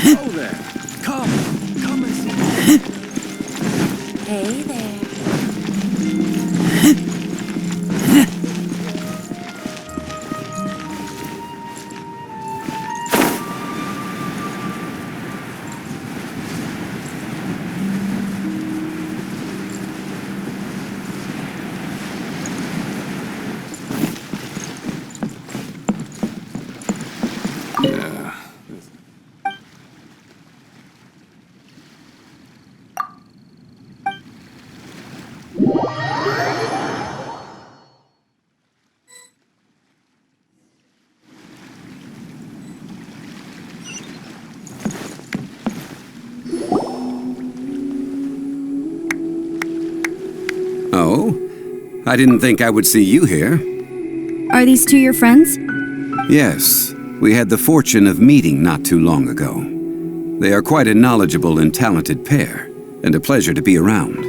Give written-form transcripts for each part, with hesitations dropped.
Oh there! Come and see. Hey there. Oh? I didn't think I would see you here. Are these two your friends? Yes, we had the fortune of meeting not too long ago. They are quite a knowledgeable and talented pair, and a pleasure to be around.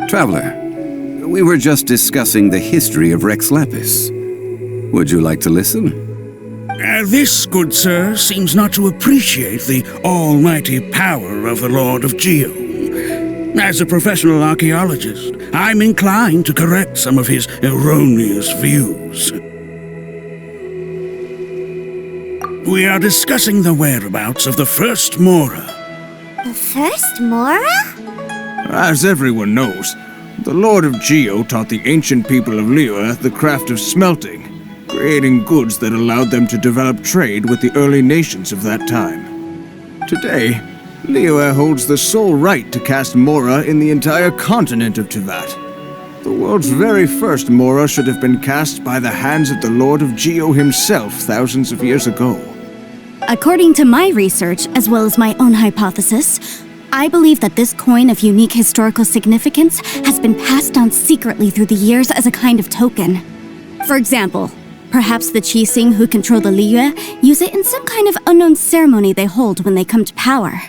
Traveler, we were just discussing the history of Rex Lapis. Would you like to listen? This, good sir, seems not to appreciate the almighty power of the Lord of Geo. As a professional archaeologist, I'm inclined to correct some of his erroneous views. We are discussing the whereabouts of the first Mora. The first Mora? As everyone knows, the Lord of Geo taught the ancient people of Liyue the craft of smelting, creating goods that allowed them to develop trade with the early nations of that time. Today, Liyue holds the sole right to cast Mora in the entire continent of Teyvat. The world's very first Mora should have been cast by the hands of the Lord of Geo himself thousands of years ago. According to my research, as well as my own hypothesis, I believe that this coin of unique historical significance has been passed down secretly through the years as a kind of token. For example, perhaps the Qixing who control the Liyue use it in some kind of unknown ceremony they hold when they come to power.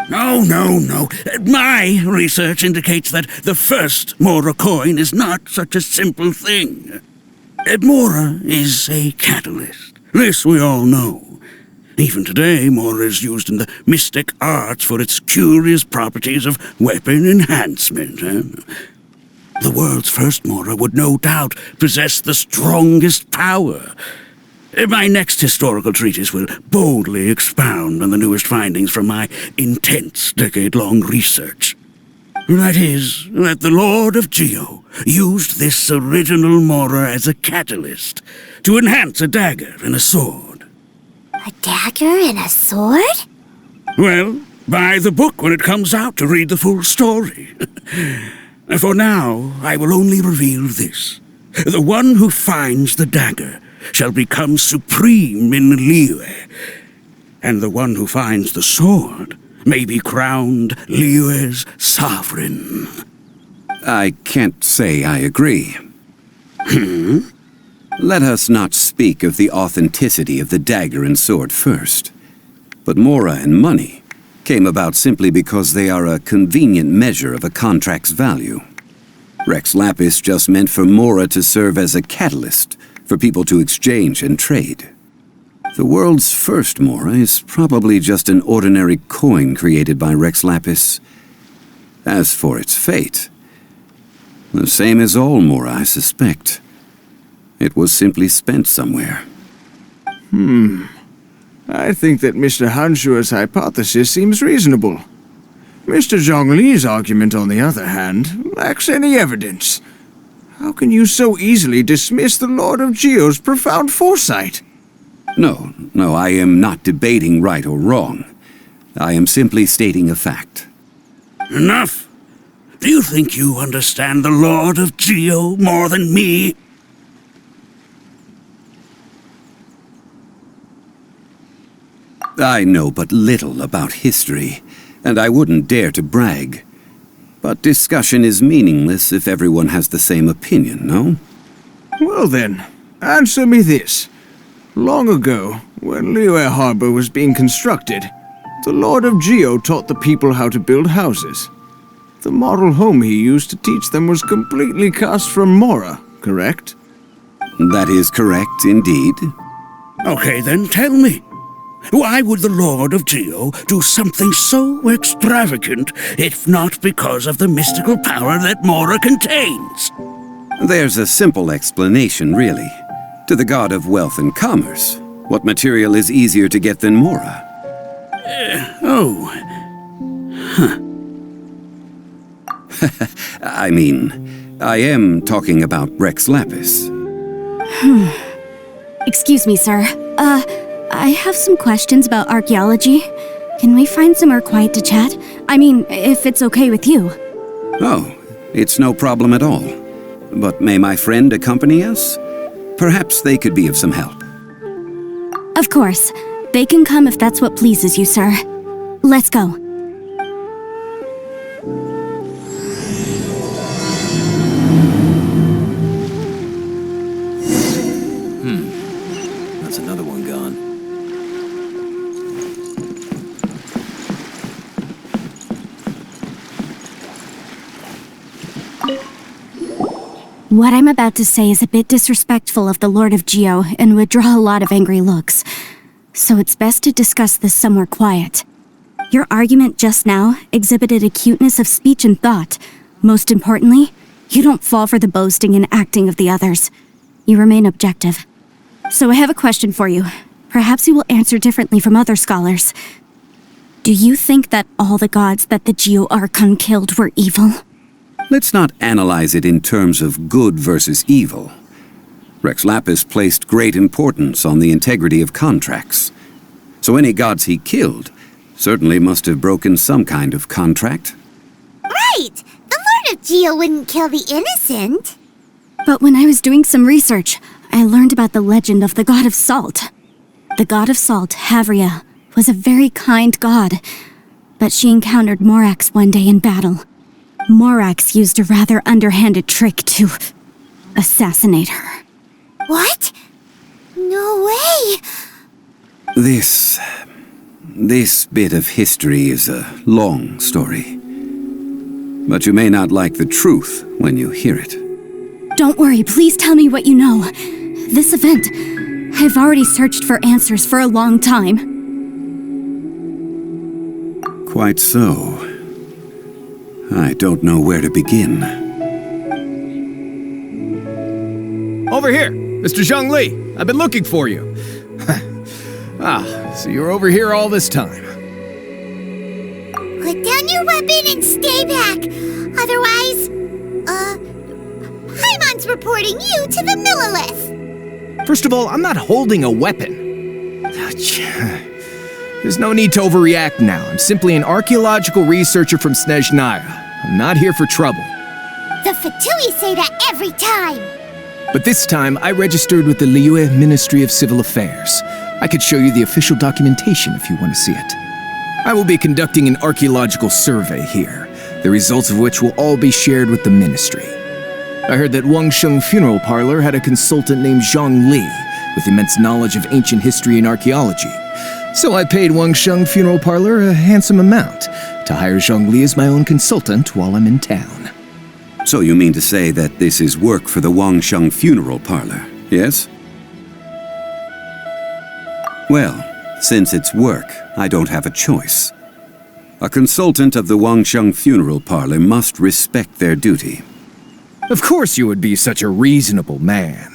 No. My research indicates that the first Mora coin is not such a simple thing. Mora is a catalyst. This we all know. Even today, Mora is used in the mystic arts for its curious properties of weapon enhancement. The world's first Mora would no doubt possess the strongest power. My next historical treatise will boldly expound on the newest findings from my intense decade-long research. That is, that the Lord of Geo used this original Mora as a catalyst to enhance a dagger and a sword. A dagger and a sword? Well, buy the book when it comes out to read the full story. For now, I will only reveal this. The one who finds the dagger shall become supreme in Liyue, and the one who finds the sword may be crowned Liyue's sovereign. I can't say I agree. Let us not speak of the authenticity of the dagger and sword first. But Mora and money came about simply because they are a convenient measure of a contract's value. Rex Lapis just meant for Mora to serve as a catalyst for people to exchange and trade. The world's first Mora is probably just an ordinary coin created by Rex Lapis. As for its fate, the same as all Mora, I suspect. It was simply spent somewhere. I think that Mr. Hanshua's hypothesis seems reasonable. Mr. Zhongli's argument, on the other hand, lacks any evidence. How can you so easily dismiss the Lord of Geo's profound foresight? No, I am not debating right or wrong. I am simply stating a fact. Enough! Do you think you understand the Lord of Geo more than me? I know but little about history, and I wouldn't dare to brag. But discussion is meaningless if everyone has the same opinion, no? Well then, answer me this. Long ago, when Liyue Harbor was being constructed, the Lord of Geo taught the people how to build houses. The model home he used to teach them was completely cast from Mora, correct? That is correct, indeed. Okay, then tell me. Why would the Lord of Geo do something so extravagant, if not because of the mystical power that Mora contains? There's a simple explanation, really. To the god of wealth and commerce, what material is easier to get than Mora? I mean, I am talking about Rex Lapis. Excuse me, sir. I have some questions about archaeology. Can we find somewhere quiet to chat? I mean, if it's okay with you. Oh, it's no problem at all. But may my friend accompany us? Perhaps they could be of some help. Of course. They can come if that's what pleases you, sir. Let's go. That's another one gone. What I'm about to say is a bit disrespectful of the Lord of Geo and would draw a lot of angry looks. So it's best to discuss this somewhere quiet. Your argument just now exhibited acuteness of speech and thought. Most importantly, you don't fall for the boasting and acting of the others. You remain objective. So I have a question for you. Perhaps you will answer differently from other scholars. Do you think that all the gods that the Geo Archon killed were evil? Let's not analyze it in terms of good versus evil. Rex Lapis placed great importance on the integrity of contracts. So any gods he killed certainly must have broken some kind of contract. Right! The Lord of Geo wouldn't kill the innocent. But when I was doing some research, I learned about the legend of the god of salt. The god of salt, Havria, was a very kind god, but she encountered Morax one day in battle. Morax used a rather underhanded trick to assassinate her. What? No way! This bit of history is a long story. But you may not like the truth when you hear it. Don't worry, please tell me what you know. This event, I've already searched for answers for a long time. Quite so. I don't know where to begin. Over here, Mr. Zhongli. I've been looking for you. So you're over here all this time. Put down your weapon and stay back. Otherwise, Paimon's reporting you to the Millilith. First of all, I'm not holding a weapon. There's no need to overreact now. I'm simply an archaeological researcher from Snezhnaya. I'm not here for trouble. The Fatui say that every time. But this time, I registered with the Liyue Ministry of Civil Affairs. I could show you the official documentation if you want to see it. I will be conducting an archaeological survey here, the results of which will all be shared with the ministry. I heard that Wangsheng Funeral Parlor had a consultant named Zhongli with immense knowledge of ancient history and archaeology. So I paid Wangsheng Funeral Parlor a handsome amount to hire Zhongli as my own consultant while I'm in town. So you mean to say that this is work for the Wangsheng Funeral Parlor, yes? Well, since it's work, I don't have a choice. A consultant of the Wangsheng Funeral Parlor must respect their duty. Of course you would be such a reasonable man.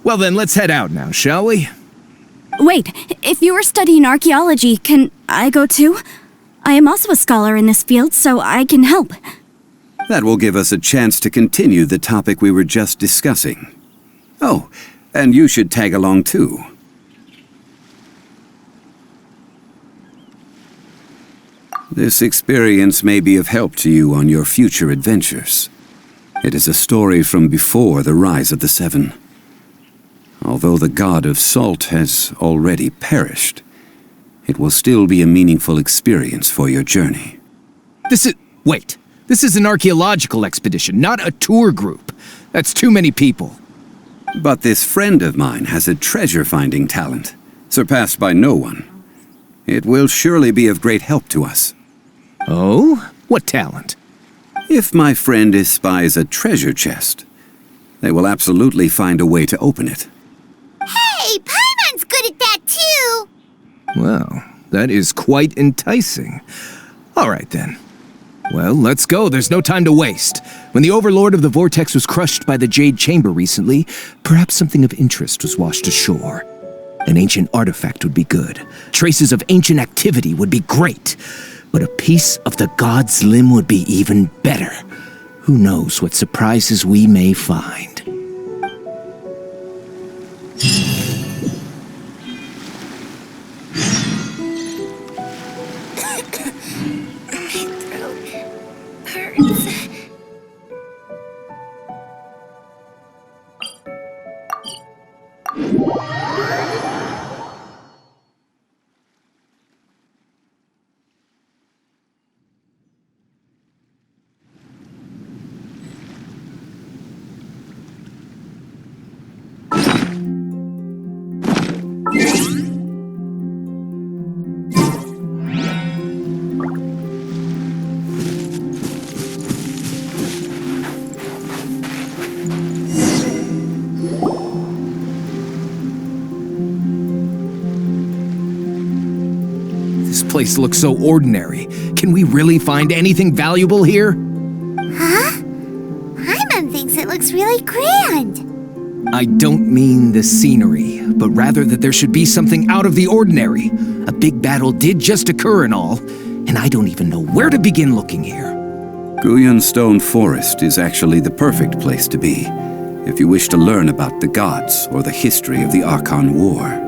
Well then, let's head out now, shall we? Wait, if you were studying archaeology, can I go too? I am also a scholar in this field, so I can help. That will give us a chance to continue the topic we were just discussing. Oh, and you should tag along too. This experience may be of help to you on your future adventures. It is a story from before the rise of the Seven. Although the god of salt has already perished, it will still be a meaningful experience for your journey. Wait. This is an archaeological expedition, not a tour group. That's too many people. But this friend of mine has a treasure-finding talent, surpassed by no one. It will surely be of great help to us. Oh? What talent? If my friend espies a treasure chest, they will absolutely find a way to open it. Hey, Paimon's good at that too! Well, that is quite enticing. All right, then. Well, let's go. There's no time to waste. When the Overlord of the Vortex was crushed by the Jade Chamber recently, perhaps something of interest was washed ashore. An ancient artifact would be good. Traces of ancient activity would be great. But a piece of the god's limb would be even better. Who knows what surprises we may find. This place looks so ordinary. Can we really find anything valuable here? Huh? Paimon thinks it looks really grand. I don't mean the scenery, but rather that there should be something out of the ordinary. A big battle did just occur and all, and I don't even know where to begin looking here. Guyun Stone Forest is actually the perfect place to be, if you wish to learn about the gods or the history of the Archon War.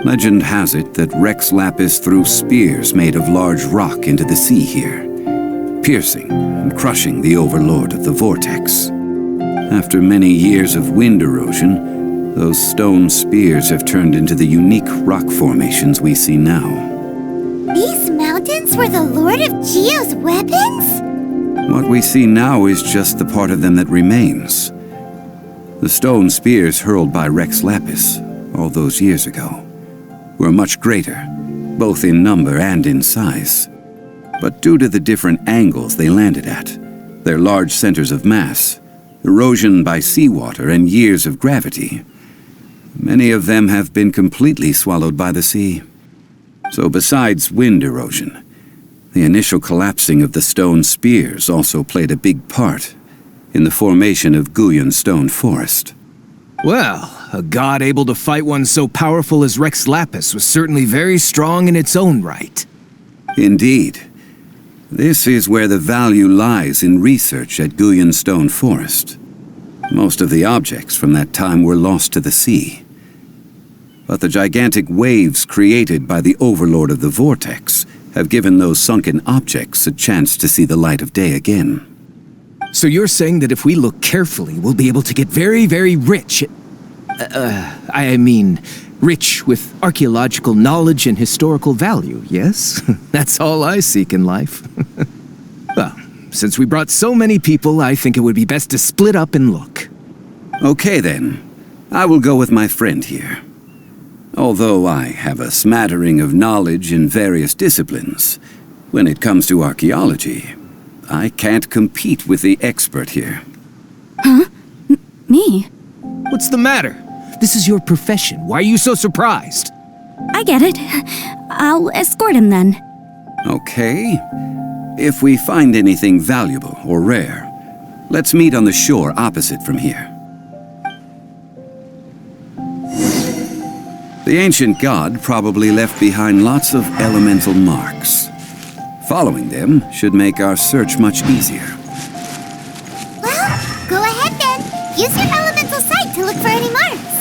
Legend has it that Rex Lapis threw spears made of large rock into the sea here, piercing and crushing the Overlord of the Vortex. After many years of wind erosion, those stone spears have turned into the unique rock formations we see now. These mountains were the Lord of Geo's weapons? What we see now is just the part of them that remains. The stone spears hurled by Rex Lapis all those years ago were much greater, both in number and in size. But due to the different angles they landed at, their large centers of mass, erosion by seawater, and years of gravity, many of them have been completely swallowed by the sea. So besides wind erosion, the initial collapsing of the stone spears also played a big part in the formation of Guyun Stone Forest. Well, a god able to fight one so powerful as Rex Lapis was certainly very strong in its own right. Indeed. This is where the value lies in research at Guyun Stone Forest. Most of the objects from that time were lost to the sea. But the gigantic waves created by the Overlord of the Vortex have given those sunken objects a chance to see the light of day again. So you're saying that if we look carefully, we'll be able to get very, very rich. Rich with archaeological knowledge and historical value, yes? That's all I seek in life. Well, since we brought so many people, I think it would be best to split up and look. Okay then, I will go with my friend here. Although I have a smattering of knowledge in various disciplines, when it comes to archaeology, I can't compete with the expert here. Huh? Me? What's the matter? This is your profession. Why are you so surprised? I get it. I'll escort him then. Okay. If we find anything valuable or rare, let's meet on the shore opposite from here. The ancient god probably left behind lots of elemental marks. Following them should make our search much easier. Well, go ahead then. Use your elemental sight to look for any marks.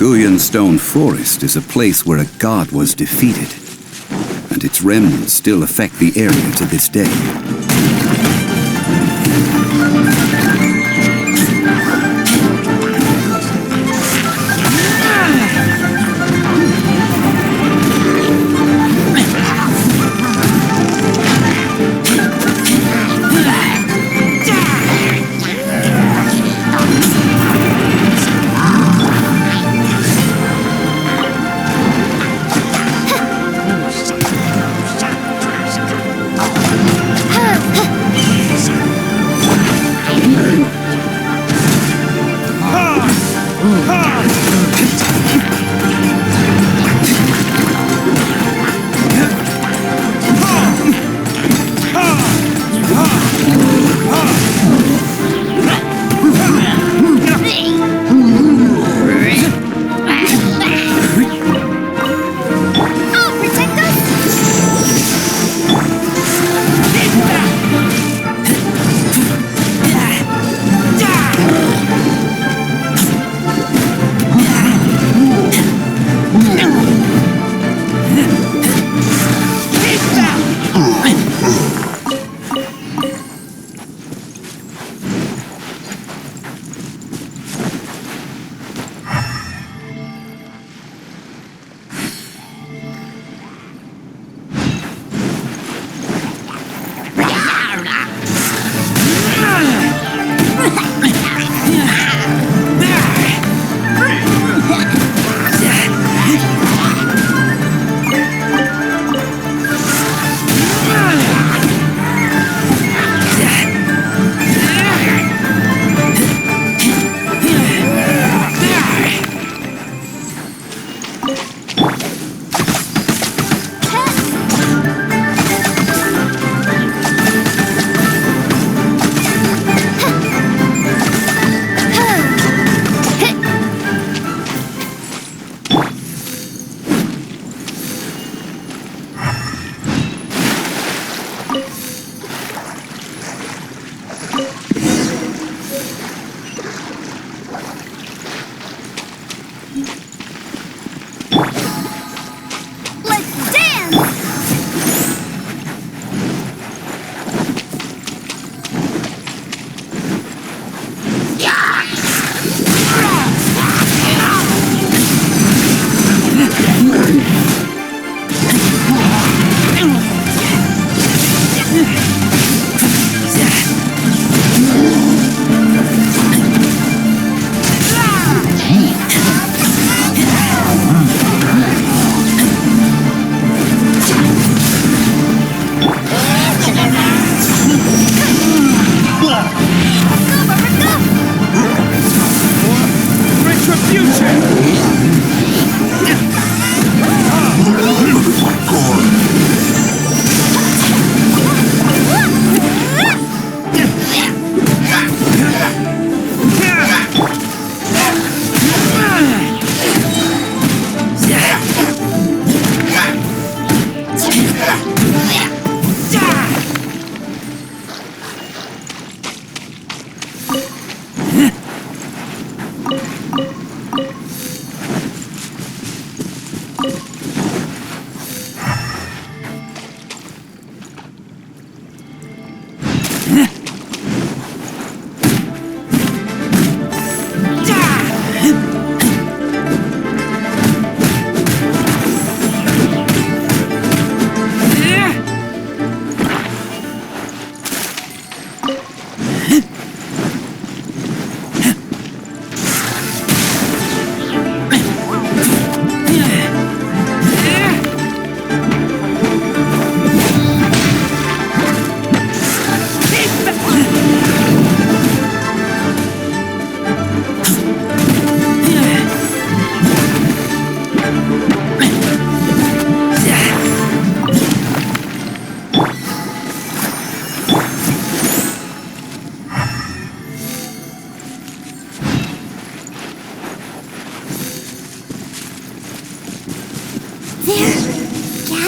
Guyan Stone Forest is a place where a god was defeated, and its remnants still affect the area to this day.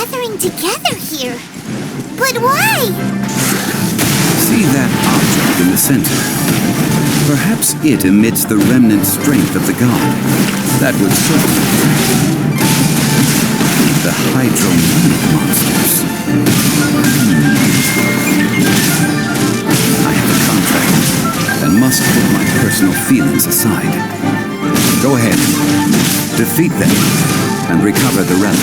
gathering together here. But why? See that object in the center? Perhaps it emits the remnant strength of the god. That would certainly the hydromanic monsters. I have a contract and must put my personal feelings aside. Go ahead, defeat them, and recover the relic.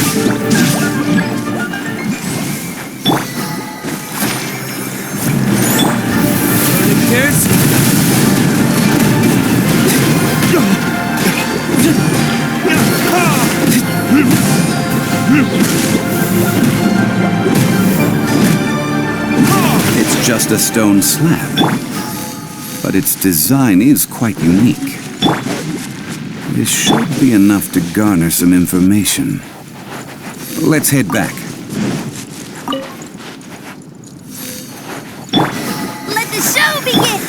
It's just a stone slab, but its design is quite unique. This should be enough to garner some information. Let's head back. Let the show begin!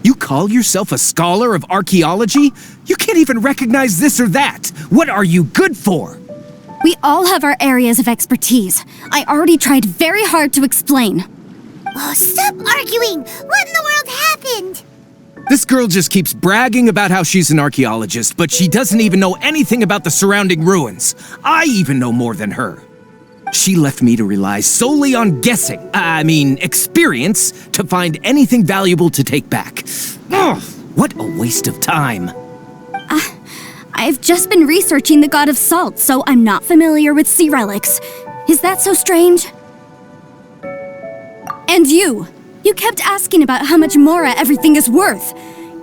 You call yourself a scholar of archaeology? You can't even recognize this or that. What are you good for? We all have our areas of expertise. I already tried very hard to explain. Oh, stop arguing! What in the world happened? This girl just keeps bragging about how she's an archaeologist, but she doesn't even know anything about the surrounding ruins. I even know more than her. She left me to rely solely on guessing, experience, to find anything valuable to take back. Ugh, what a waste of time. I've just been researching the God of Salt, so I'm not familiar with sea relics. Is that so strange? And you kept asking about how much Mora everything is worth.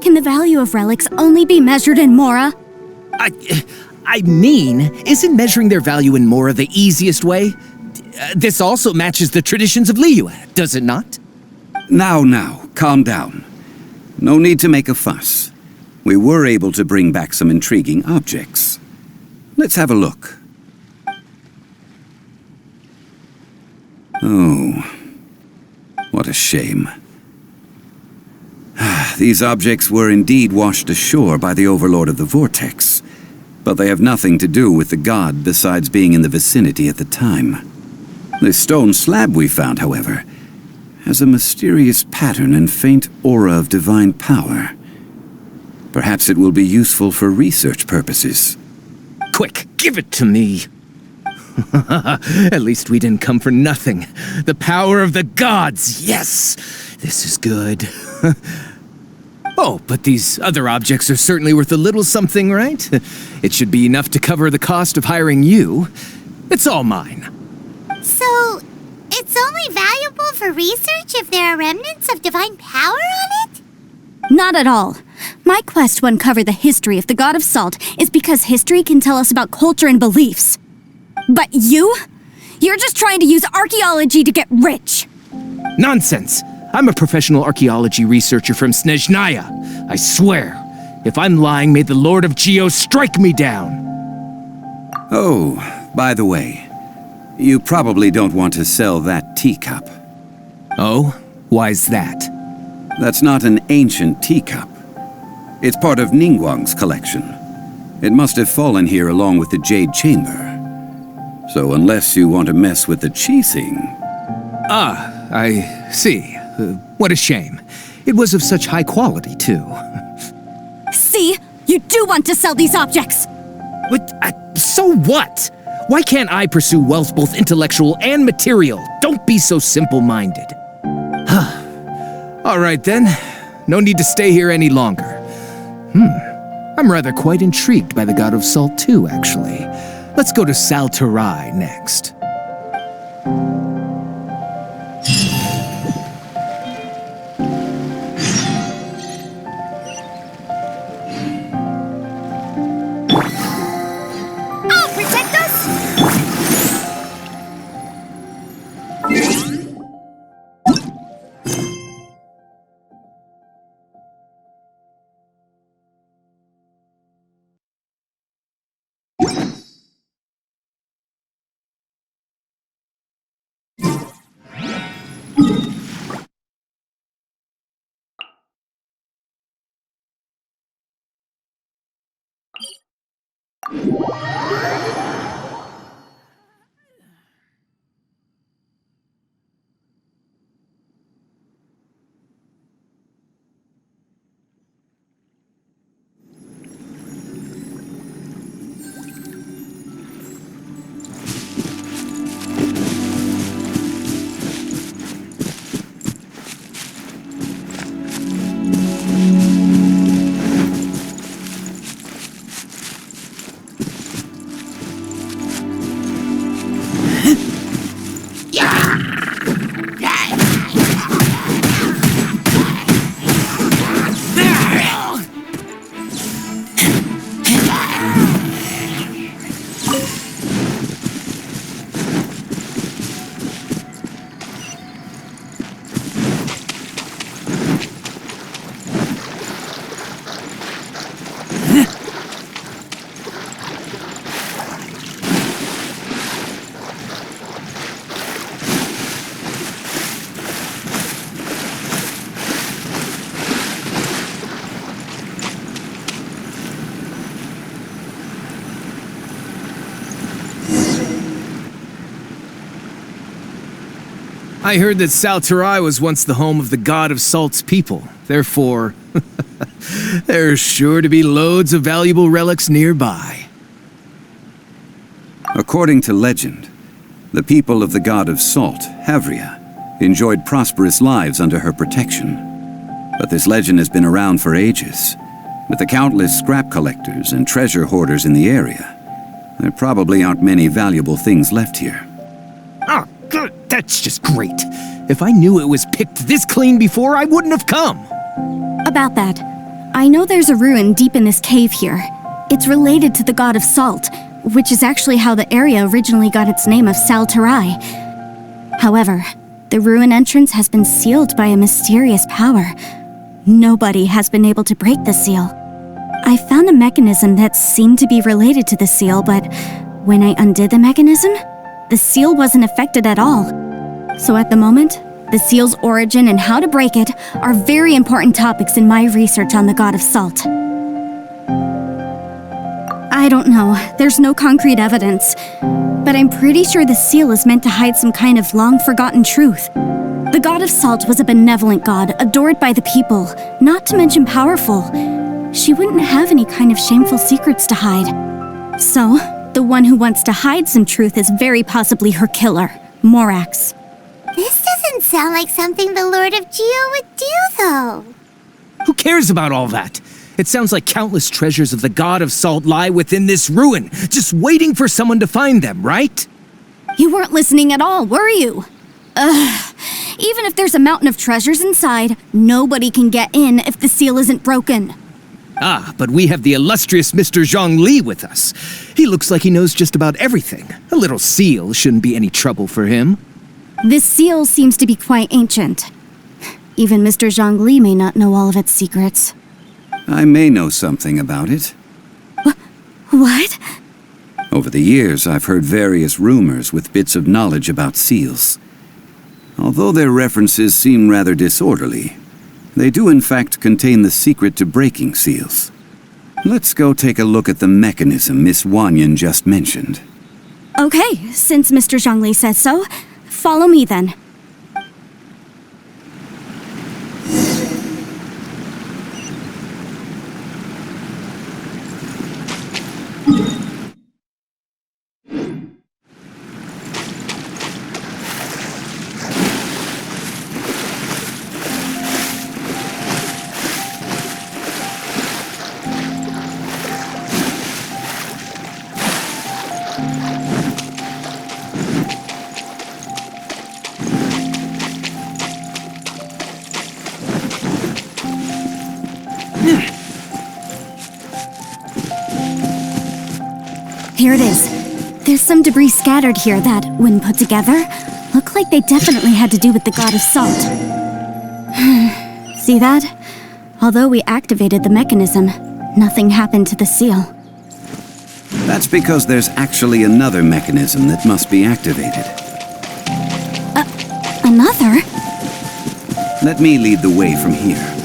Can the value of relics only be measured in Mora? Isn't measuring their value in Mora the easiest way? This also matches the traditions of Liyue, does it not? Now, calm down. No need to make a fuss. We were able to bring back some intriguing objects. Let's have a look. Oh, what a shame. These objects were indeed washed ashore by the Overlord of the Vortex, but they have nothing to do with the god besides being in the vicinity at the time. The stone slab we found, however, has a mysterious pattern and faint aura of divine power. Perhaps it will be useful for research purposes. Quick, give it to me. At least we didn't come for nothing. The power of the gods, yes! This is good. Oh, but these other objects are certainly worth a little something, right? It should be enough to cover the cost of hiring you. It's all mine. So, it's only valuable for research if there are remnants of divine power on it? Not at all. My quest to uncover the history of the God of Salt is because history can tell us about culture and beliefs. But you're just trying to use archaeology to get rich. Nonsense! I'm a professional archaeology researcher from Snezhnaya. I swear, if I'm lying, may the Lord of Geo strike me down. Oh, by the way, you probably don't want to sell that teacup. Oh? Why's that? That's not an ancient teacup. It's part of Ningguang's collection. It must have fallen here along with the Jade Chamber. So unless you want to mess with the Qixing... Ah, I see. What a shame. It was of such high quality, too. See? You do want to sell these objects! But, so what? Why can't I pursue wealth both intellectual and material? Don't be so simple-minded. All right, then. No need to stay here any longer. I'm rather quite intrigued by the God of Salt, too, actually. Let's go to Saltarai next. I heard that Salterai was once the home of the god of Salt's people. Therefore, there's sure to be loads of valuable relics nearby. According to legend, the people of the god of Salt, Havria, enjoyed prosperous lives under her protection. But this legend has been around for ages. With the countless scrap collectors and treasure hoarders in the area, there probably aren't many valuable things left here. Oh, good. That's just great. If I knew it was picked this clean before, I wouldn't have come. About that, I know there's a ruin deep in this cave here. It's related to the god of Salt, which is actually how the area originally got its name of Salterai. However, the ruin entrance has been sealed by a mysterious power. Nobody has been able to break the seal. I found a mechanism that seemed to be related to the seal, but when I undid the mechanism, the seal wasn't affected at all. So at the moment, the seal's origin and how to break it are very important topics in my research on the god of Salt. I don't know, there's no concrete evidence, but I'm pretty sure the seal is meant to hide some kind of long-forgotten truth. The god of Salt was a benevolent god, adored by the people, not to mention powerful. She wouldn't have any kind of shameful secrets to hide. So, the one who wants to hide some truth is very possibly her killer, Morax. This doesn't sound like something the Lord of Geo would do, though. Who cares about all that? It sounds like countless treasures of the god of Salt lie within this ruin, just waiting for someone to find them, right? You weren't listening at all, were you? Ugh. Even if there's a mountain of treasures inside, nobody can get in if the seal isn't broken. Ah, but we have the illustrious Mr. Zhongli with us. He looks like he knows just about everything. A little seal shouldn't be any trouble for him. This seal seems to be quite ancient. Even Mr. Zhongli may not know all of its secrets. I may know something about it. What? Over the years, I've heard various rumors with bits of knowledge about seals. Although their references seem rather disorderly, they do in fact contain the secret to breaking seals. Let's go take a look at the mechanism Miss Wanyan just mentioned. Okay, since Mr. Zhongli says so, follow me then. Here it is. There's some debris scattered here that, when put together, look like they definitely had to do with the god of Salt. See that? Although we activated the mechanism, nothing happened to the seal. That's because there's actually another mechanism that must be activated. Another? Let me lead the way from here.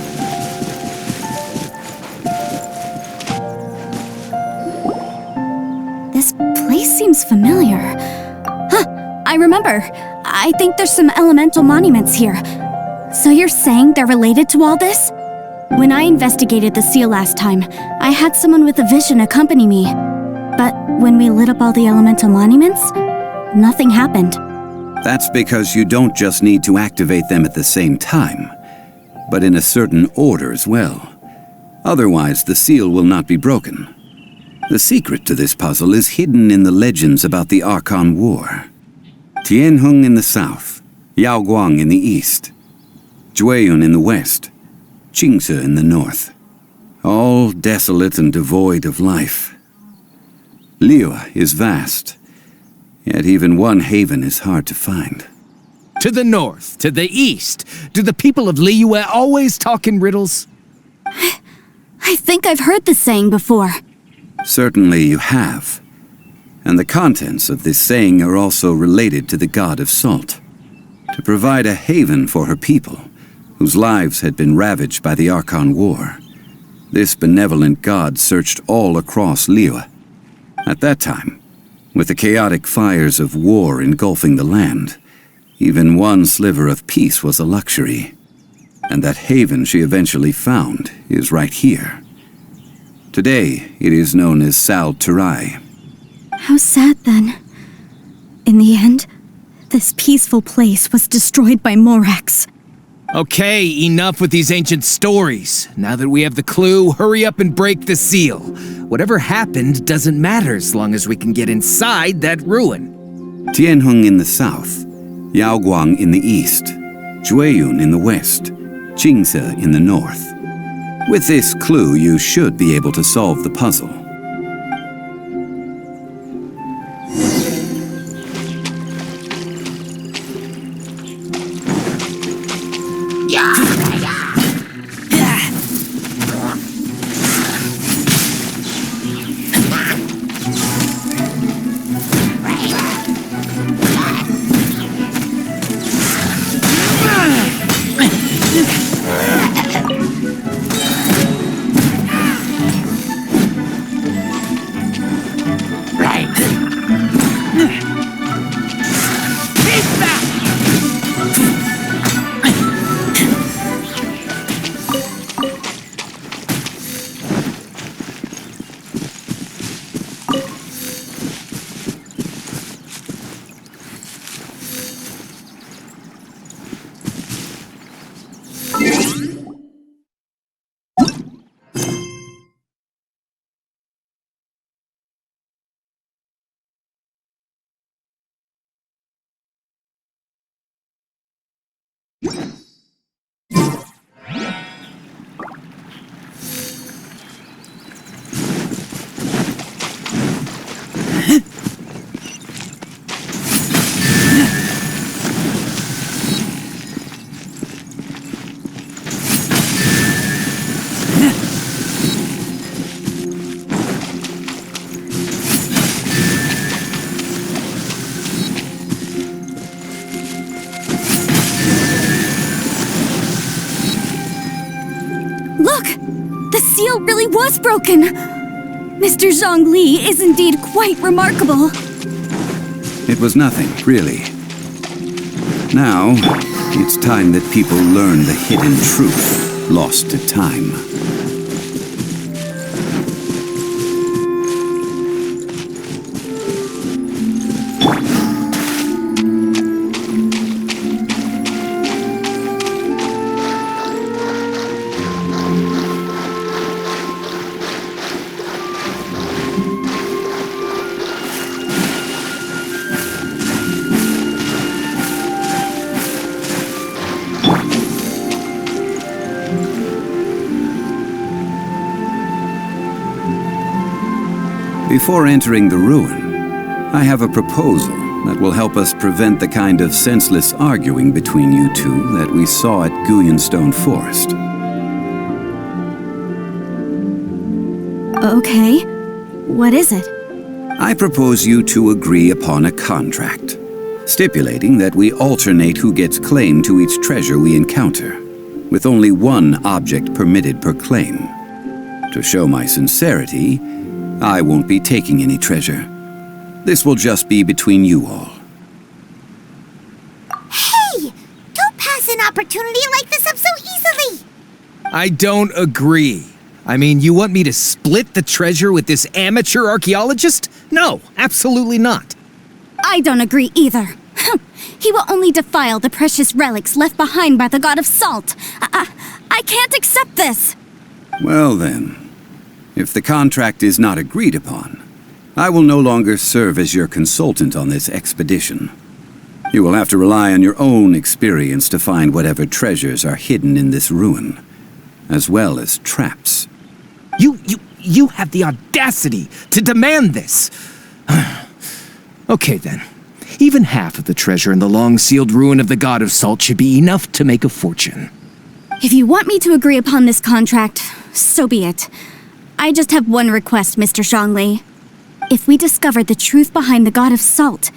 seems familiar. Huh, I remember. I think there's some elemental monuments here. So you're saying they're related to all this? When I investigated the seal last time, I had someone with a vision accompany me. But when we lit up all the elemental monuments, nothing happened. That's because you don't just need to activate them at the same time, but in a certain order as well. Otherwise, the seal will not be broken. The secret to this puzzle is hidden in the legends about the Archon War. Tianheng in the south, Yaoguang in the east, Jueyun in the west, Qingce in the north. All desolate and devoid of life. Liyue is vast, yet even one haven is hard to find. To the north, to the east. Do the people of Liyue always talk in riddles? I think I've heard this saying before. Certainly you have. And the contents of this saying are also related to the god of salt. To provide a haven for her people, whose lives had been ravaged by the Archon War, this benevolent god searched all across Liyue. At that time, with the chaotic fires of war engulfing the land, even one sliver of peace was a luxury. And that haven she eventually found is right here. Today, it is known as Sal Turai. How sad then. In the end, this peaceful place was destroyed by Morax. Okay, enough with these ancient stories. Now that we have the clue, hurry up and break the seal. Whatever happened doesn't matter as long as we can get inside that ruin. Tianheng in the south, Yaoguang in the east, Jueyun in the west, Qingce in the north. With this clue, you should be able to solve the puzzle. Look! The seal really was broken! Mr. Zhongli is indeed quite remarkable. It was nothing, really. Now, it's time that people learn the hidden truth lost to time. Before entering the ruin, I have a proposal that will help us prevent the kind of senseless arguing between you two that we saw at Guyonstone Forest. Okay. What is it? I propose you two agree upon a contract, stipulating that we alternate who gets claim to each treasure we encounter, with only one object permitted per claim. To show my sincerity, I won't be taking any treasure. This will just be between you all. Hey! Don't pass an opportunity like this up so easily! I don't agree. I mean, you want me to split the treasure with this amateur archaeologist? No, absolutely not. I don't agree either. He will only defile the precious relics left behind by the god of salt. I can't accept this. Well then, if the contract is not agreed upon, I will no longer serve as your consultant on this expedition. You will have to rely on your own experience to find whatever treasures are hidden in this ruin, as well as traps. You have the audacity to demand this. Okay then. Even half of the treasure in the long-sealed ruin of the God of Salt should be enough to make a fortune. If you want me to agree upon this contract, so be it. I just have one request, Mr. Zhongli. If we discover the truth behind the God of Salt,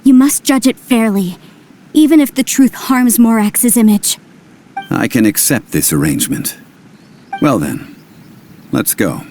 you must judge it fairly, even if the truth harms Morax's image. I can accept this arrangement. Well then, let's go.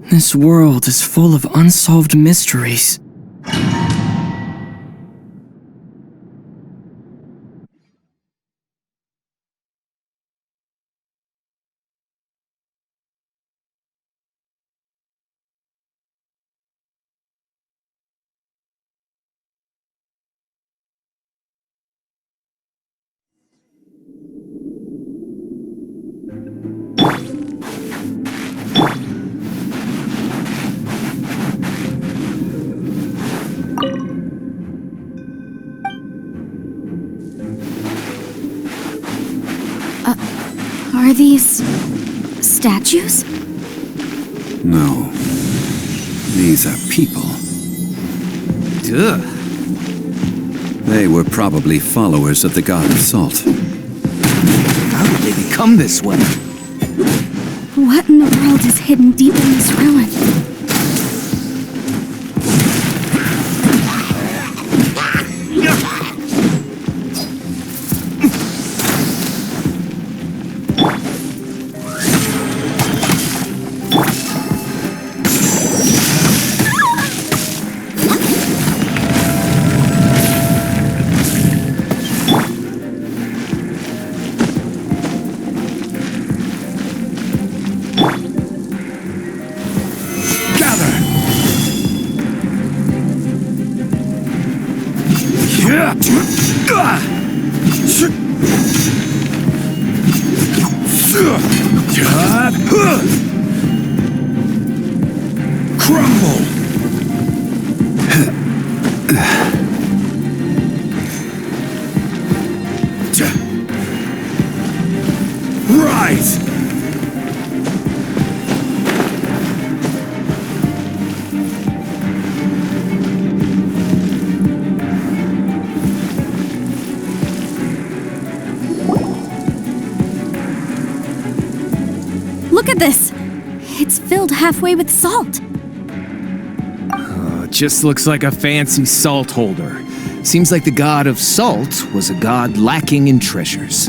This world is full of unsolved mysteries. Are these statues? No. These are people. Duh. They were probably followers of the God of Salt. How did they become this way? What in the world is hidden deep in this ruin? Crumble! Rise! Look at this! It's filled halfway with salt. Just looks like a fancy salt holder. Seems like the god of salt was a god lacking in treasures.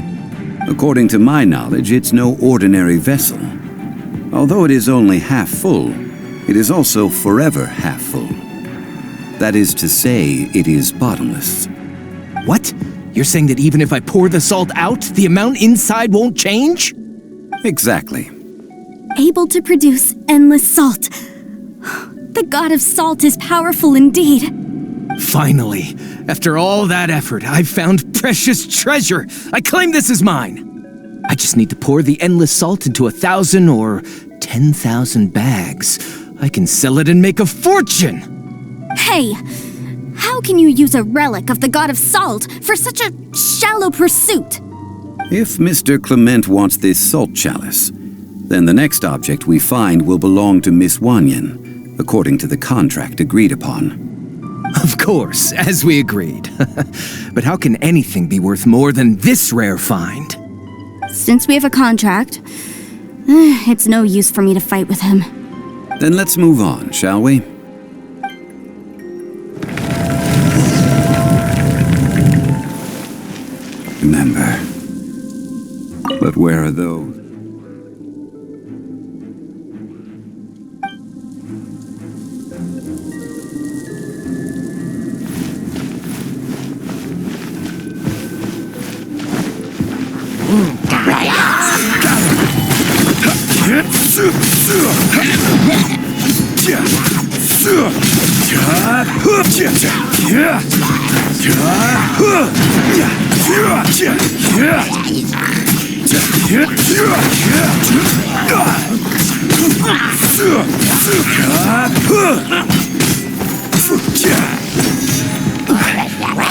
According to my knowledge, it's no ordinary vessel. Although it is only half full, it is also forever half full. That is to say, it is bottomless. What? You're saying that even if I pour the salt out, the amount inside won't change? Exactly. Able to produce endless salt. The god of salt is powerful indeed. Finally, after all that effort, I've found precious treasure. I claim this as mine. I just need to pour the endless salt into 1,000 or 10,000 bags. I can sell it and make a fortune. Hey, how can you use a relic of the god of salt for such a shallow pursuit? If Mr. Clement wants this salt chalice, then the next object we find will belong to Miss Wanyan, according to the contract agreed upon. Of course, as we agreed. But how can anything be worth more than this rare find? Since we have a contract, it's no use for me to fight with him. Then let's move on, shall we? Remember. But where are those?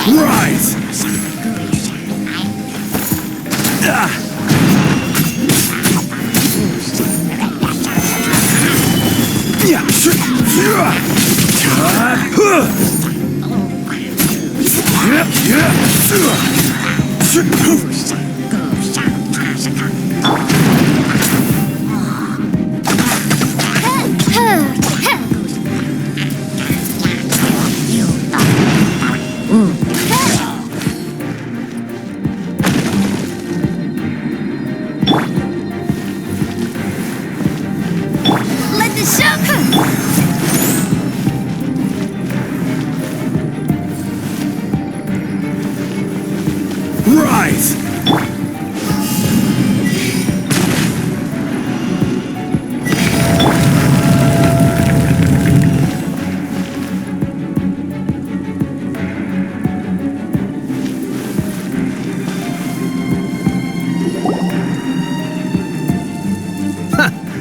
Rise! Let the show come! Rise!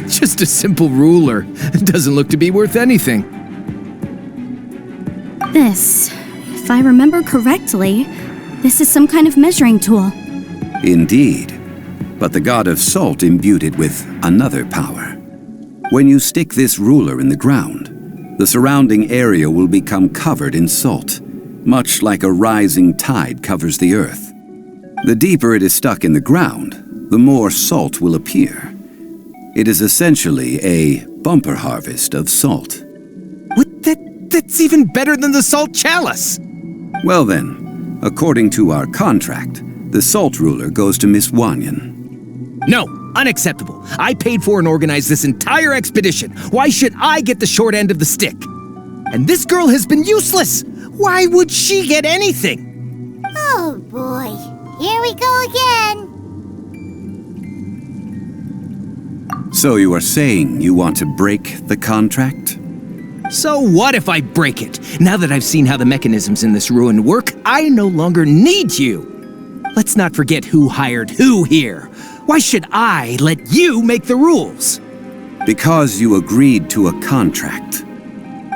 Just a simple ruler. It doesn't look to be worth anything. This, if I remember correctly, this is some kind of measuring tool. Indeed. But the god of salt imbued it with another power. When you stick this ruler in the ground, the surrounding area will become covered in salt, much like a rising tide covers the earth. The deeper it is stuck in the ground, the more salt will appear. It is essentially a bumper harvest of salt. What? That's even better than the salt chalice! Well then, according to our contract, the salt ruler goes to Miss Wanyan. No, unacceptable. I paid for and organized this entire expedition. Why should I get the short end of the stick? And this girl has been useless. Why would she get anything? Oh boy, here we go again. So you are saying you want to break the contract? So what if I break it? Now that I've seen how the mechanisms in this ruin work, I no longer need you. Let's not forget who hired who here. Why should I let you make the rules? Because you agreed to a contract.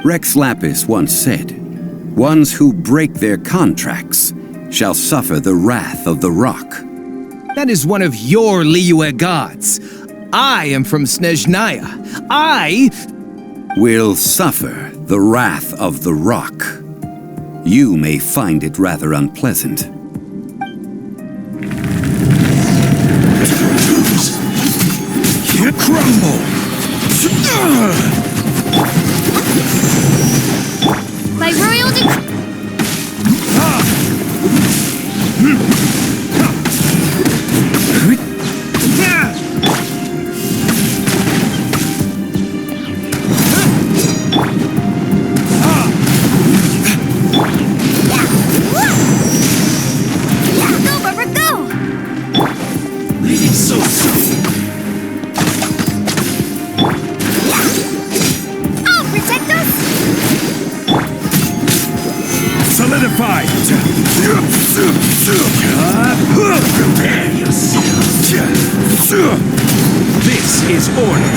Rex Lapis once said, "Ones who break their contracts shall suffer the wrath of the rock." That is one of your Liyue gods. I am from Snezhnaya. I Will suffer the wrath of the rock. You may find it rather unpleasant. You crumble! By royal decree. Go, Barbara, go! Leaving so soon! I'll protect us! Solidified! Prepare yourself! This is order.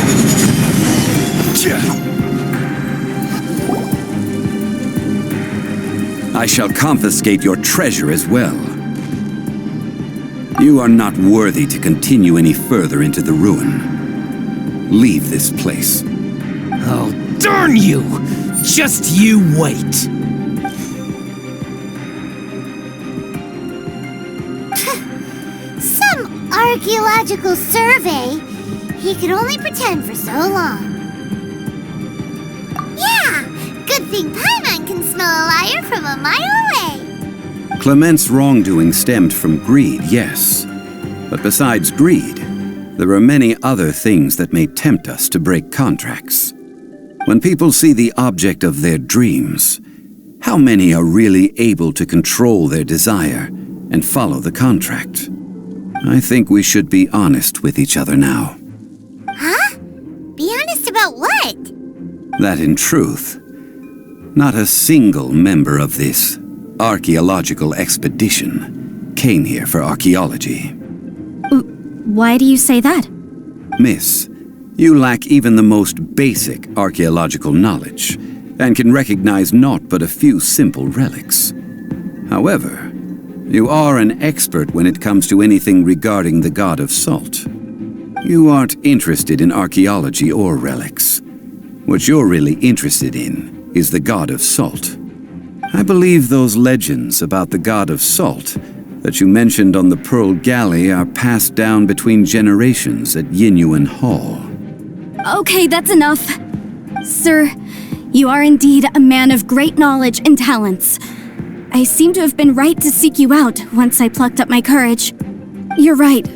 I shall confiscate your treasure as well. You are not worthy to continue any further into the ruin. Leave this place. Oh, darn you! Just you wait. Some archaeological survey. He could only pretend for so long. Yeah, good thing Paimon can smell a liar from a mile away. Clement's wrongdoing stemmed from greed, yes. But besides greed, there are many other things that may tempt us to break contracts. When people see the object of their dreams, how many are really able to control their desire and follow the contract? I think we should be honest with each other now. Huh? Be honest about what? That in truth, not a single member of this archaeological expedition came here for archaeology. Why do you say that? Miss, you lack even the most basic archaeological knowledge and can recognize naught but a few simple relics. However, you are an expert when it comes to anything regarding the god of salt. You aren't interested in archaeology or relics. What you're really interested in is the god of salt. I believe those legends about the god of salt that you mentioned on the Pearl Galley are passed down between generations at Yinyuan Hall. Okay, that's enough. Sir, you are indeed a man of great knowledge and talents. I seem to have been right to seek you out once I plucked up my courage. You're right.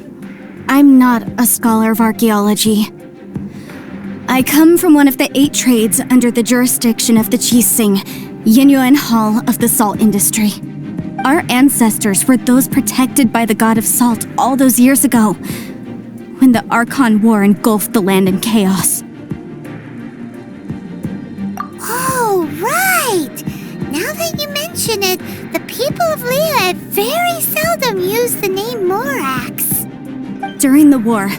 I'm not a scholar of archaeology. I come from one of the 8 trades under the jurisdiction of the Qixing, Yinyuan Hall of the salt industry. Our ancestors were those protected by the god of salt all those years ago, when the Archon War engulfed the land in chaos. Oh, right! Now that you mention it, the people of Liyue very seldom use the name Morax. During the war,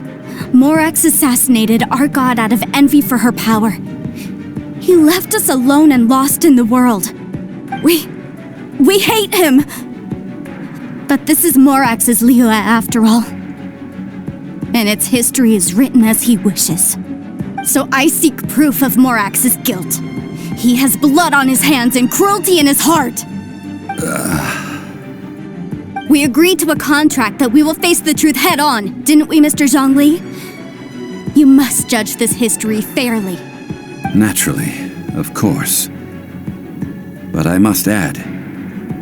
Morax assassinated our god out of envy for her power. He left us alone and lost in the world. We hate him! But this is Morax's Liyue after all. And its history is written as he wishes. So I seek proof of Morax's guilt. He has blood on his hands and cruelty in his heart. We agreed to a contract that we will face the truth head on, didn't we, Mr. Zhongli? You must judge this history fairly. Naturally, of course. But I must add,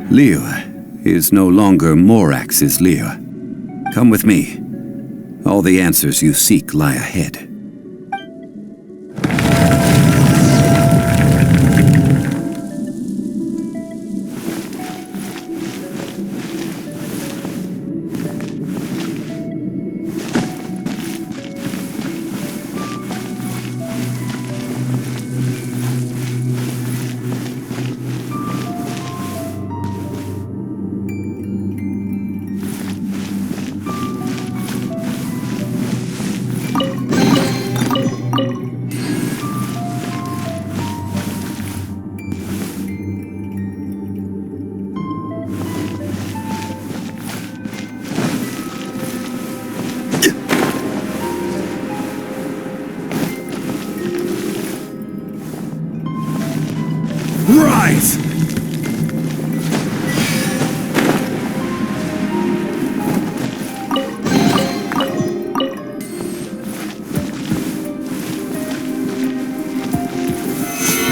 Liyue is no longer Morax's Liyue. Come with me. All the answers you seek lie ahead.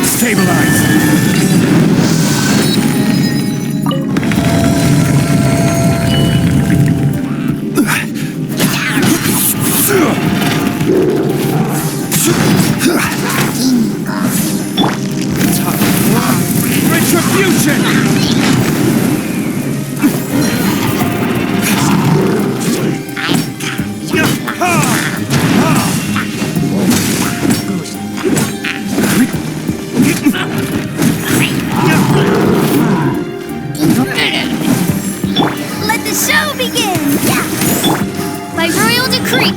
Stabilize! Let the show begin! By royal decree!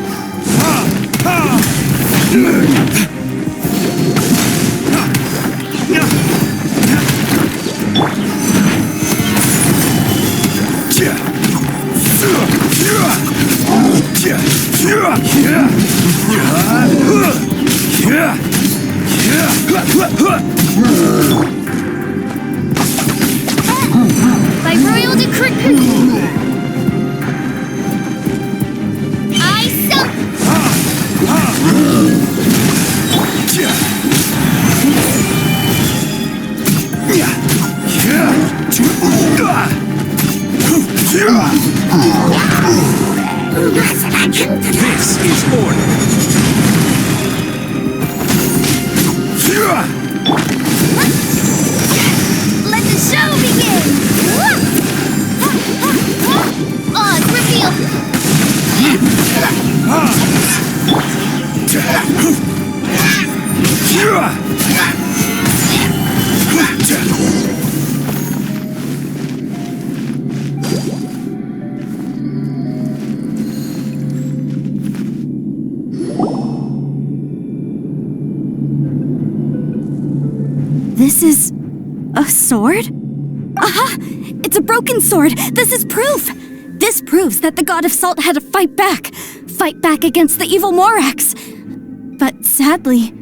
By royal decree! I summon! This is order. Let the show begin! Odds revealed! This is a sword? Aha! It's a broken sword! This is proof! This proves that the god of salt had to fight back against the evil Morax. But sadly,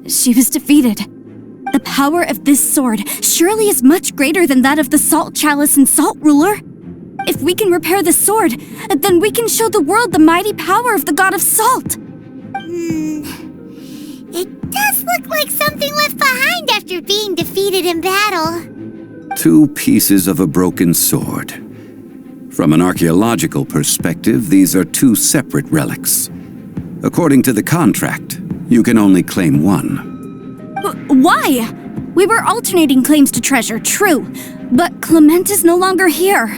she was defeated. The power of this sword surely is much greater than that of the Salt Chalice and Salt Ruler. If we can repair the sword, then we can show the world the mighty power of the god of salt. It does look like something left behind after being defeated in battle. 2 pieces of a broken sword. From an archaeological perspective, these are 2 separate relics. According to the contract, you can only claim one. Why? We were alternating claims to treasure, true, but Clement is no longer here.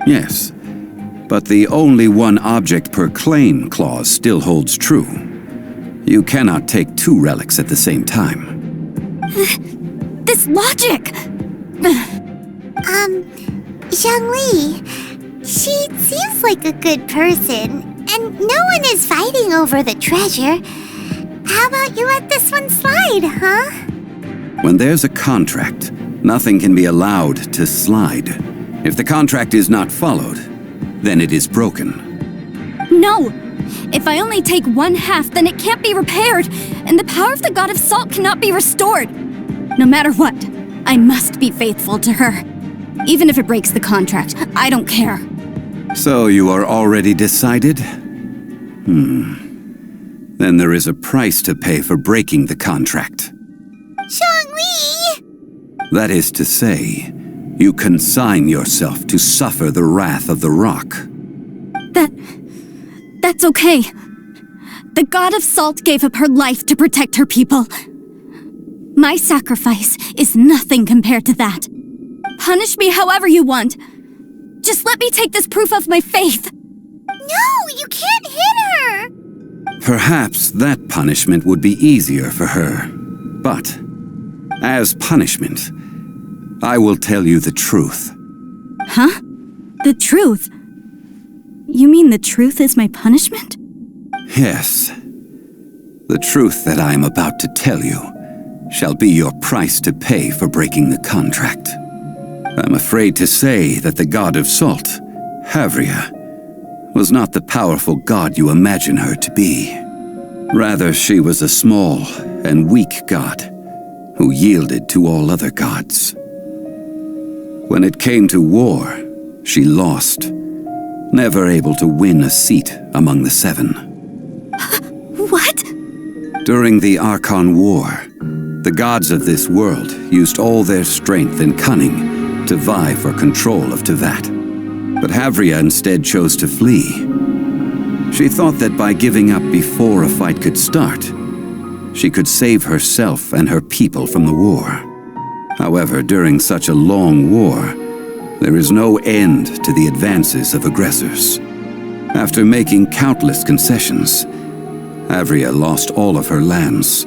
Yes, but the only one object per claim clause still holds true. You cannot take 2 relics at the same time. This logic! Zhongli, she seems like a good person, and no one is fighting over the treasure. How about you let this one slide, huh? When there's a contract, nothing can be allowed to slide. If the contract is not followed, then it is broken. No! If I only take 1/2, then it can't be repaired, and the power of the god of salt cannot be restored. No matter what, I must be faithful to her. Even if it breaks the contract, I don't care. So you are already decided? Then there is a price to pay for breaking the contract. Zhongli! That is to say, you consign yourself to suffer the wrath of the rock. That's okay. The god of salt gave up her life to protect her people. My sacrifice is nothing compared to that. Punish me however you want. Just let me take this proof of my faith. No, you can't hit her! Perhaps that punishment would be easier for her. But, as punishment, I will tell you the truth. Huh? The truth? You mean the truth is my punishment? Yes. The truth that I am about to tell you shall be your price to pay for breaking the contract. I'm afraid to say that the god of salt, Havria, was not the powerful god you imagine her to be. Rather, she was a small and weak god, who yielded to all other gods. When it came to war, she lost, never able to win a seat among the seven. What? During the Archon War, the gods of this world used all their strength and cunning to vie for control of Tevat. But Havria instead chose to flee. She thought that by giving up before a fight could start, she could save herself and her people from the war. However, during such a long war, there is no end to the advances of aggressors. After making countless concessions, Havria lost all of her lands,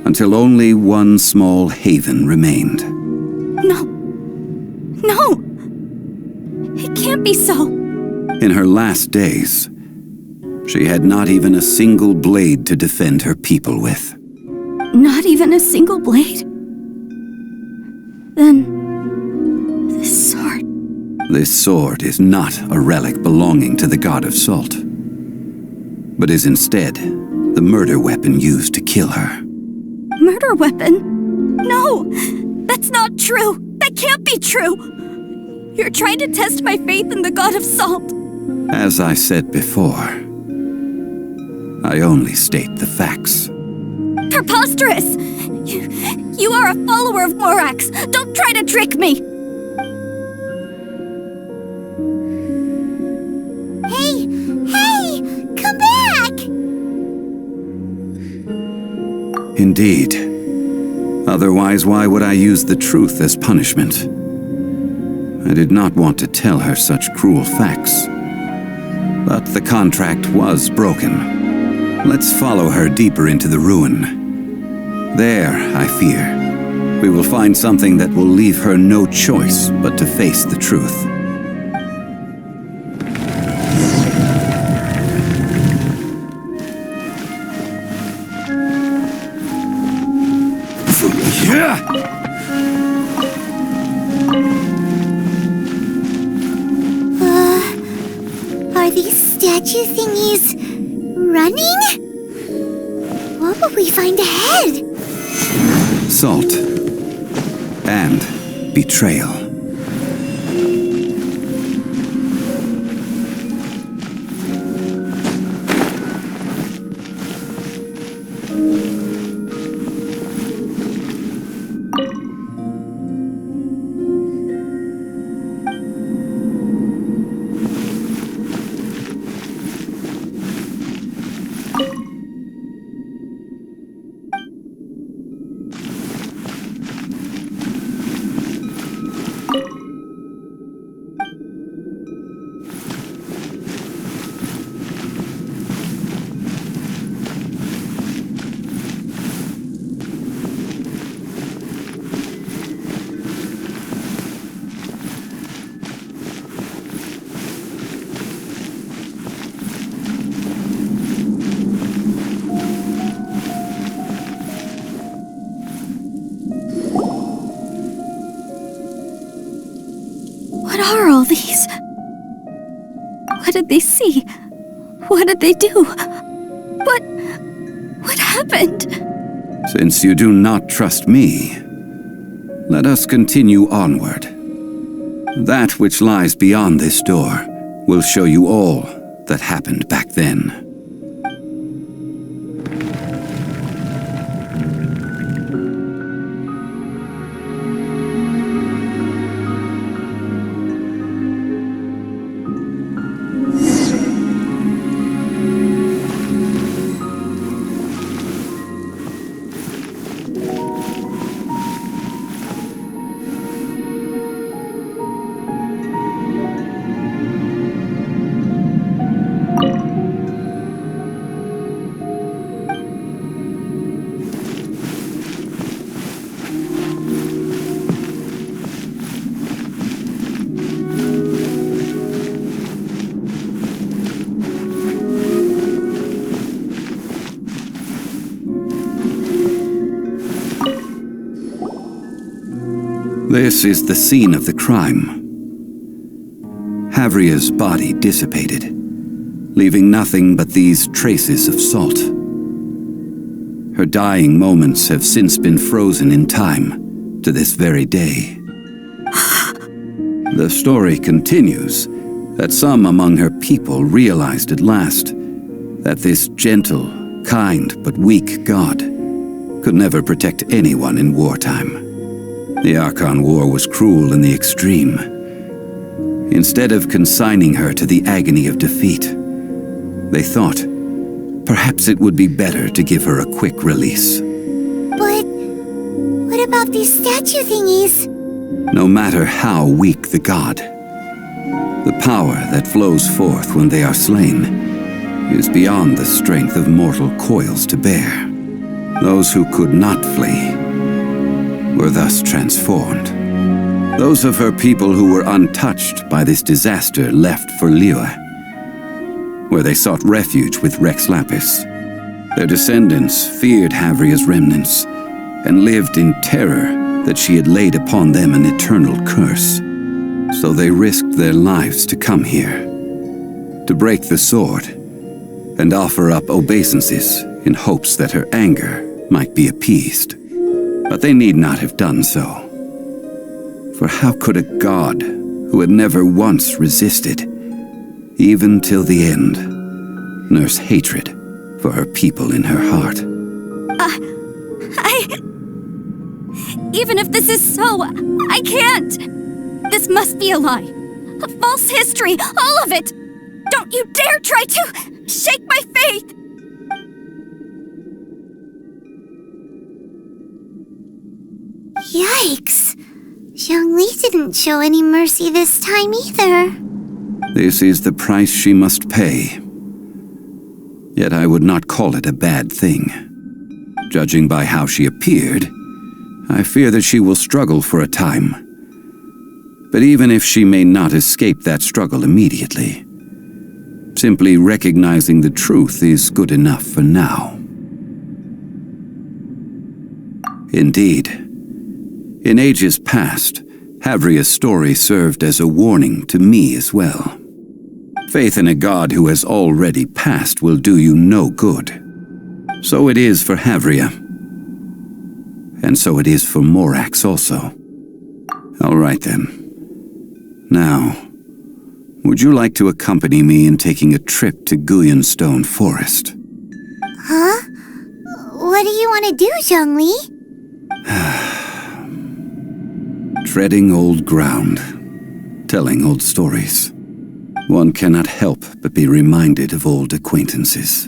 until only one small haven remained. No. No! It can't be so. In her last days, she had not even a single blade to defend her people with. Not even a single blade? Then... this sword... This sword is not a relic belonging to the god of salt, but is instead the murder weapon used to kill her. Murder weapon? No! That's not true! That can't be true! You're trying to test my faith in the god of salt! As I said before, I only state the facts. Preposterous! You are a follower of Morax! Don't try to trick me! Hey! Come back! Indeed. Otherwise, why would I use the truth as punishment? I did not want to tell her such cruel facts. But the contract was broken. Let's follow her deeper into the ruin. There, I fear, we will find something that will leave her no choice but to face the truth. Are these statue thingies running? What will we find ahead? Salt and betrayal. What are all these? What did they see? What did they do? What happened? Since you do not trust me, let us continue onward. That which lies beyond this door will show you all that happened back then. This is the scene of the crime. Havria's body dissipated, leaving nothing but these traces of salt. Her dying moments have since been frozen in time to this very day. The story continues that some among her people realized at last that this gentle, kind, but weak god could never protect anyone in wartime. The Archon War was cruel in the extreme. Instead of consigning her to the agony of defeat, they thought perhaps it would be better to give her a quick release. But what about these statue thingies? No matter how weak the god, the power that flows forth when they are slain is beyond the strength of mortal coils to bear. Those who could not flee were thus transformed. Those of her people who were untouched by this disaster left for Liyue, where they sought refuge with Rex Lapis. Their descendants feared Havria's remnants and lived in terror that she had laid upon them an eternal curse. So they risked their lives to come here, to break the sword and offer up obeisances in hopes that her anger might be appeased. But they need not have done so. For how could a god who had never once resisted, even till the end, nurse hatred for her people in her heart? Even if this is so, I can't! This must be a lie. A false history, all of it! Don't you dare try to shake my faith! Yikes! Zhongli didn't show any mercy this time either. This is the price she must pay. Yet I would not call it a bad thing. Judging by how she appeared, I fear that she will struggle for a time. But even if she may not escape that struggle immediately, simply recognizing the truth is good enough for now. Indeed, in ages past, Havria's story served as a warning to me as well. Faith in a god who has already passed will do you no good. So it is for Havria. And so it is for Morax also. All right then. Now, would you like to accompany me in taking a trip to Guyanstone Forest? Huh? What do you want to do, Zhongli? Treading old ground, telling old stories. One cannot help but be reminded of old acquaintances.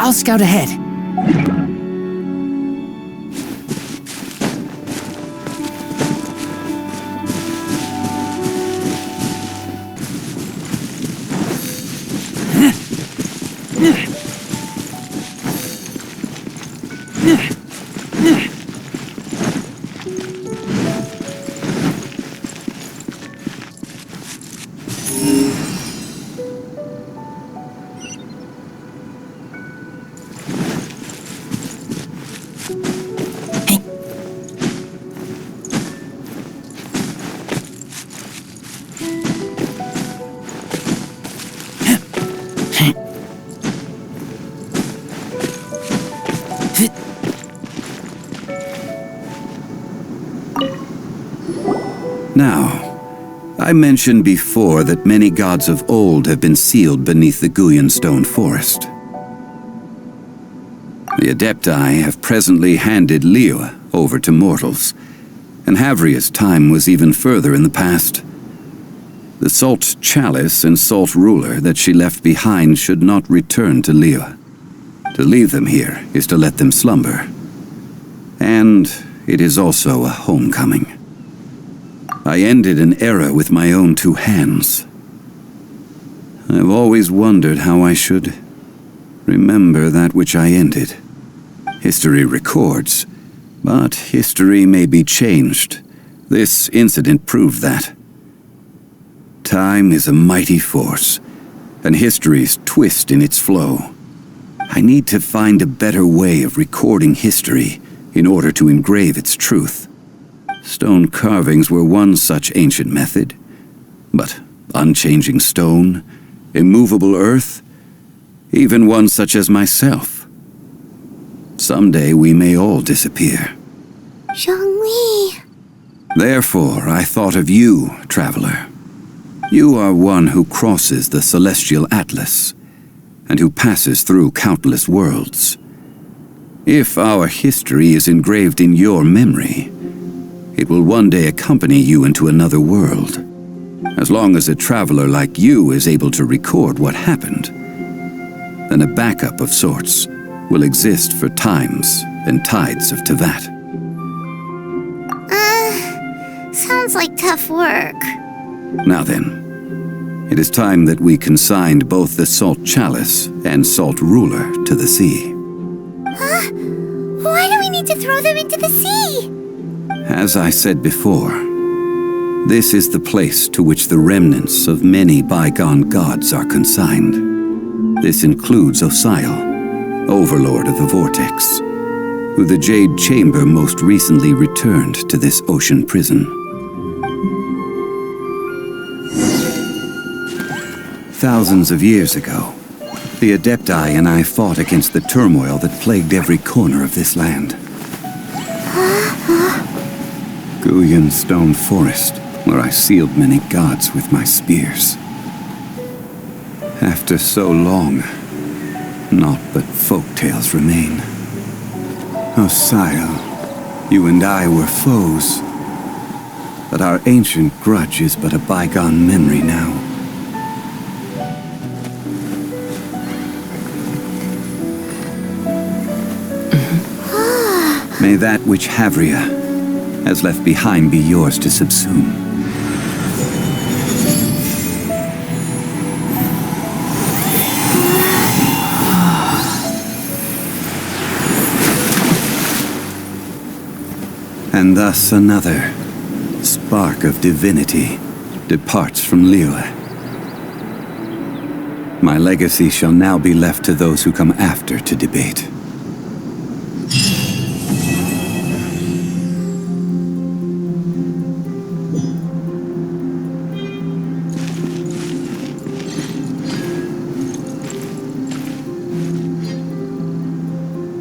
I'll scout ahead. Now, I mentioned before that many gods of old have been sealed beneath the Guyan stone forest. The Adepti have presently handed Liyue over to mortals, and Havria's time was even further in the past. The Salt Chalice and Salt Ruler that she left behind should not return to Liyue. To leave them here is to let them slumber. And it is also a homecoming. I ended an era with my own two hands. I've always wondered how I should remember that which I ended. History records, but history may be changed. This incident proved that. Time is a mighty force, and history's twist in its flow. I need to find a better way of recording history in order to engrave its truth. Stone carvings were one such ancient method, but unchanging stone, immovable earth, even one such as myself. Someday we may all disappear. Zhongli. Therefore, I thought of you, traveler. You are one who crosses the celestial atlas, and who passes through countless worlds. If our history is engraved in your memory, it will one day accompany you into another world. As long as a traveler like you is able to record what happened, then a backup of sorts will exist for times and tides of Teyvat. Sounds like tough work. Now then, it is time that we consigned both the Salt Chalice and Salt Ruler to the sea. Huh? Why do we need to throw them into the sea? As I said before, this is the place to which the remnants of many bygone gods are consigned. This includes Osial, Overlord of the Vortex, who the Jade Chamber most recently returned to this ocean prison. Thousands of years ago, the Adepti and I fought against the turmoil that plagued every corner of this land. Guyan Stone Forest, where I sealed many gods with my spears. After so long, naught but folk tales remain. Osial, you and I were foes, but our ancient grudge is but a bygone memory now. May that which Havria has left behind be yours to subsume. And thus another spark of divinity departs from Liyue. My legacy shall now be left to those who come after to debate.